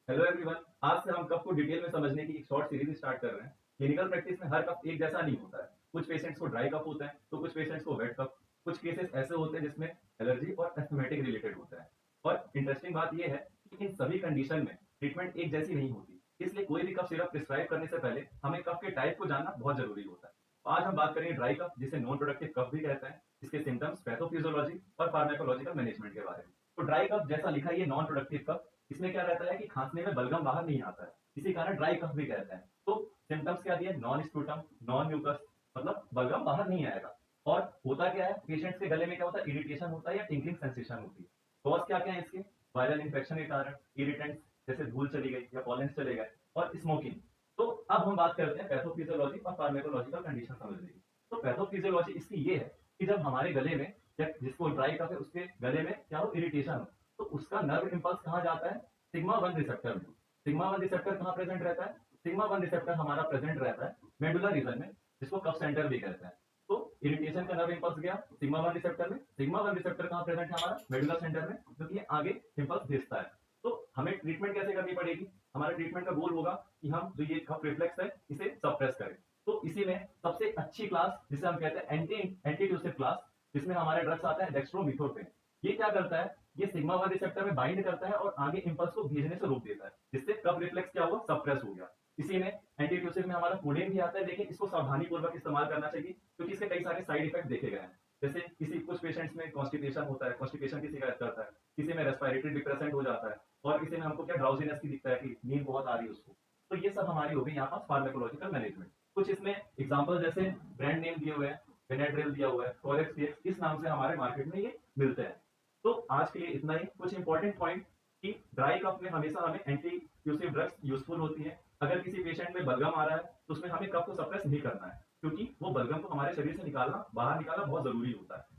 Hello everyone. आज से हम कफ को डिटेल में समझने की एक शॉर्ट सीरीज स्टार्ट कर रहे हैं। क्लिनिकल प्रैक्टिस में हर कफ एक जैसा नहीं होता है। कुछ पेशेंट्स को ड्राई कफ होता है तो कुछ पेशेंट्स को वेट कफ। कुछ केसेस ऐसे होते हैं जिसमें एलर्जी और एस्थमेटिक रिलेटेड होता है। और इंटरेस्टिंग बात यह है कि इन सभी कंडीशन में ट्रीटमेंट एक जैसी नहीं होती, इसलिए कोई भी कफ सिरप प्रिस्क्राइब करने से पहले हमें कफ के टाइप को जानना बहुत जरूरी होता है। आज हम बात करेंगे ड्राई कफ, जिसे नॉन प्रोडक्टिव कफ भी कहते हैं, इसके सिम्टम्स, पैथोफिजियोलॉजी और फार्माकोलॉजिकल मैनेजमेंट के बारे में। तो ड्राई कफ जैसा लिखा है, ये नॉन प्रोडक्टिव कफ। इसमें क्या रहता है कि खांसने में बलगम बाहर नहीं आता है, इसी कारण ड्राई कफ भी कहते हैं। तो सिम्टम्स क्या दिए? नॉन स्पूटम, नॉन म्यूकस, मतलब बलगम बाहर नहीं आएगा। और होता क्या है, पेशेंट्स के गले में क्या होता है? इरिटेशन होता है या टिंकलिंग सेंसेशन होती है। कॉज क्या क्या है इसके? वायरल इन्फेक्शन के कारण, इरिटेंट्स जैसे धूल चली गई या पॉलेंस चले गए, और स्मोकिंग। तो अब हम बात करते हैं पैथोफिजियोलॉजी और फार्माकोलॉजिकल कंडीशन समझने की। तो पैथोफिजियोलॉजी इसकी ये है कि जब हमारे गले में या जिसको ड्राई कफ है उसके गले में क्या हो? इरिटेशन हो, तो उसका नर्व इम्पल्स कहाँ जाता है? सिग्मा वन रिसेप्टर में। सिग्मा वन रिसेप्टर कहाँ प्रेजेंट रहता है? सिग्मा वन रिसेप्टर हमारा प्रेजेंट रहता है मेडुला रीजन में, जिसको कफ सेंटर भी कहते हैं। तो इरिटेशन का नर्व इम्पल्स गया सिग्मा वन रिसेप्टर में। सिग्मा वन रिसेप्टर कहाँ प्रेजेंट है? हमारा मेडुला सेंटर में, क्योंकि ये आगे इम्पल्स भेजता है। तो हमें ट्रीटमेंट कैसे करनी पड़ेगी? हमारे ट्रीटमेंट का गोल होगा कि हम जो ये कफ रिफ्लेक्स है इसे सप्रेस करें। तो इसी में सबसे अच्छी क्लास जिसे हम कहते हैं एंटीट्यूसिव क्लास, जिसमें हमारे ड्रग्स आता है डेक्स्ट्रोमिथोर्फिन। ये क्या करता है? ये सिग्मा वन रिसेप्टर में बाइंड करता है और आगे इंपल्स को भेजने से रोक देता है, जिससे कफ रिफ्लेक्स क्या हुआ? सप्रेस हो गया। इसी में एंटीट्यूसिव में हमारा कोडेन भी आता है, लेकिन इसको सावधानी पूर्वक इस्तेमाल करना चाहिए, क्योंकि इसके कई सारे साइड इफेक्ट देखे गए हैं। जैसे किसी कुछ पेशेंट्स में कॉन्स्टिपेशन होता है, कॉन्स्टिपेशन की शिकायत करता है, किसी में रेस्पिरेटरी डिप्रेसेंट हो जाता है, और किसी में हमको क्या ड्राउजीनेस की दिखता है कि नींद बहुत आ रही है उसको। तो ये सब हमारी हो गई यहाँ पास फार्माकोलॉजिकल मैनेजमेंट। कुछ इसमें एग्जाम्पल जैसे ब्रांड नेम दिए हुए हैं, बेनेड्रिल दिया हुआ है, टोरेक्स, इस नाम से हमारे मार्केट में ये मिलते हैं। तो आज के लिए इतना ही। कुछ इंपॉर्टेंट पॉइंट कि ड्राई कफ में हमेशा हमें एंटी ट्यूसिव ड्रग्स यूजफुल होती है। अगर किसी पेशेंट में बलगम आ रहा है तो उसमें हमें कफ को सप्रेस नहीं करना है, क्योंकि वो बलगम को हमारे शरीर से निकालना, बाहर निकालना बहुत जरूरी होता है।